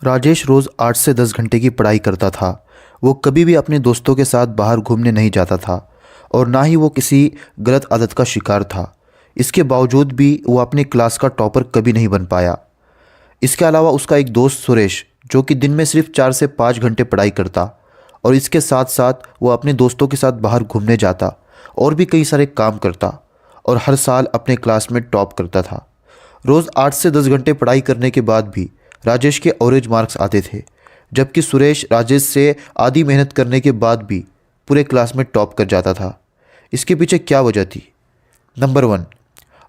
राजेश रोज़ 8 से 10 घंटे की पढ़ाई करता था। वो कभी भी अपने दोस्तों के साथ बाहर घूमने नहीं जाता था और ना ही वो किसी गलत आदत का शिकार था। इसके बावजूद भी वो अपनी क्लास का टॉपर कभी नहीं बन पाया। इसके अलावा उसका एक दोस्त सुरेश, जो कि दिन में सिर्फ 4 से 5 घंटे पढ़ाई करता और इसके साथ साथ वो अपने दोस्तों के साथ बाहर घूमने जाता और भी कई सारे काम करता और हर साल अपने क्लास में टॉप करता था। रोज़ 8 से 10 घंटे पढ़ाई करने के बाद भी राजेश के एवरेज मार्क्स आते थे, जबकि सुरेश राजेश से आधी मेहनत करने के बाद भी पूरे क्लास में टॉप कर जाता था। इसके पीछे क्या वजह थी? नंबर 1,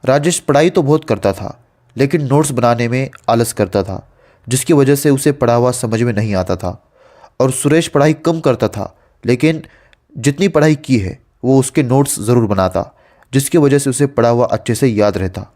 राजेश पढ़ाई तो बहुत करता था लेकिन नोट्स बनाने में आलस करता था, जिसकी वजह से उसे पढ़ा हुआ समझ में नहीं आता था। और सुरेश पढ़ाई कम करता था लेकिन जितनी पढ़ाई की है वो उसके नोट्स ज़रूर बनाता, जिसकी वजह से उसे पढ़ा हुआ अच्छे से याद रहता।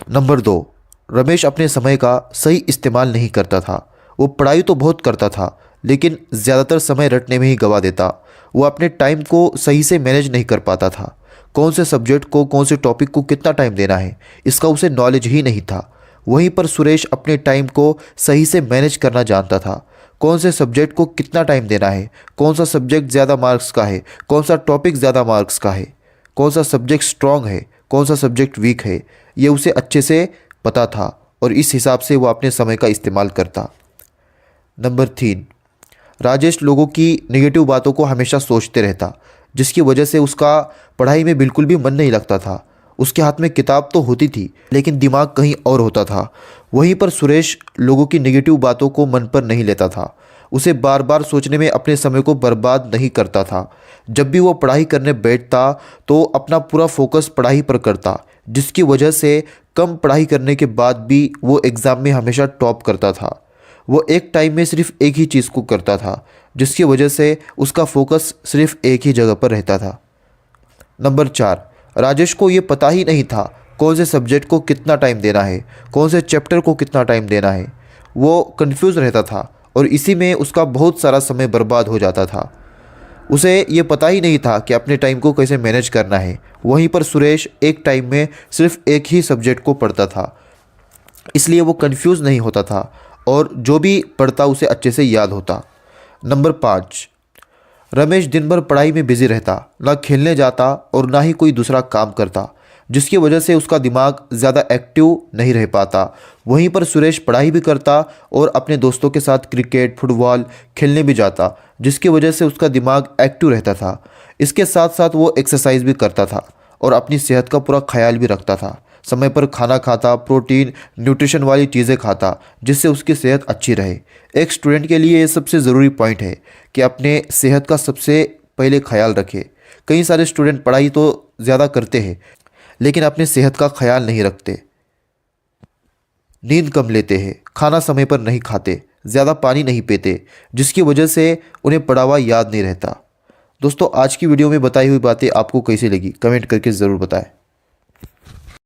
नंबर 2, रमेश अपने समय का सही इस्तेमाल नहीं करता था। वो पढ़ाई तो बहुत करता था लेकिन ज़्यादातर समय रटने में ही गवा देता। वो अपने टाइम को सही से मैनेज नहीं कर पाता था। कौन से सब्जेक्ट को, कौन से टॉपिक को कितना टाइम देना है, इसका उसे नॉलेज ही नहीं था। वहीं पर सुरेश अपने टाइम को सही से मैनेज करना जानता था। कौन से सब्जेक्ट को कितना टाइम देना है, कौन सा सब्जेक्ट ज़्यादा मार्क्स का है, कौन सा टॉपिक ज़्यादा मार्क्स का है, कौन सा सब्जेक्ट स्ट्रॉन्ग है, कौन सा सब्जेक्ट वीक है, ये उसे अच्छे से पता था और इस हिसाब से वो अपने समय का इस्तेमाल करता। नंबर 3, राजेश लोगों की नेगेटिव बातों को हमेशा सोचते रहता, जिसकी वजह से उसका पढ़ाई में बिल्कुल भी मन नहीं लगता था। उसके हाथ में किताब तो होती थी लेकिन दिमाग कहीं और होता था। वहीं पर सुरेश लोगों की नेगेटिव बातों को मन पर नहीं लेता था। उसे बार बार सोचने में अपने समय को बर्बाद नहीं करता था। जब भी वो पढ़ाई करने बैठता तो अपना पूरा फोकस पढ़ाई पर करता, जिसकी वजह से कम पढ़ाई करने के बाद भी वो एग्ज़ाम में हमेशा टॉप करता था। वो एक टाइम में सिर्फ एक ही चीज़ को करता था, जिसकी वजह से उसका फोकस सिर्फ एक ही जगह पर रहता था। नंबर 4, राजेश को ये पता ही नहीं था कौन से सब्जेक्ट को कितना टाइम देना है, कौन से चैप्टर को कितना टाइम देना है। वो कंफ्यूज रहता था और इसी में उसका बहुत सारा समय बर्बाद हो जाता था। उसे ये पता ही नहीं था कि अपने टाइम को कैसे मैनेज करना है। वहीं पर सुरेश एक टाइम में सिर्फ एक ही सब्जेक्ट को पढ़ता था, इसलिए वो कंफ्यूज नहीं होता था और जो भी पढ़ता उसे अच्छे से याद होता। नंबर 5, रमेश दिन भर पढ़ाई में बिजी रहता, ना खेलने जाता और ना ही कोई दूसरा काम करता, जिसकी वजह से उसका दिमाग ज़्यादा एक्टिव नहीं रह पाता। वहीं पर सुरेश पढ़ाई भी करता और अपने दोस्तों के साथ क्रिकेट, फुटबॉल खेलने भी जाता, जिसकी वजह से उसका दिमाग एक्टिव रहता था। इसके साथ साथ वो एक्सरसाइज भी करता था और अपनी सेहत का पूरा ख्याल भी रखता था। समय पर खाना खाता, प्रोटीन, न्यूट्रिशन वाली चीज़ें खाता, जिससे उसकी सेहत अच्छी रहे। एक स्टूडेंट के लिए ये सबसे ज़रूरी पॉइंट है कि अपने सेहत का सबसे पहले ख्याल रखे। कई सारे स्टूडेंट पढ़ाई तो ज़्यादा करते हैं लेकिन अपने सेहत का ख्याल नहीं रखते, नींद कम लेते हैं, खाना समय पर नहीं खाते, ज़्यादा पानी नहीं पीते, जिसकी वजह से उन्हें पढ़ा हुआ याद नहीं रहता। दोस्तों, आज की वीडियो में बताई हुई बातें आपको कैसी लगी, कमेंट करके ज़रूर बताएं।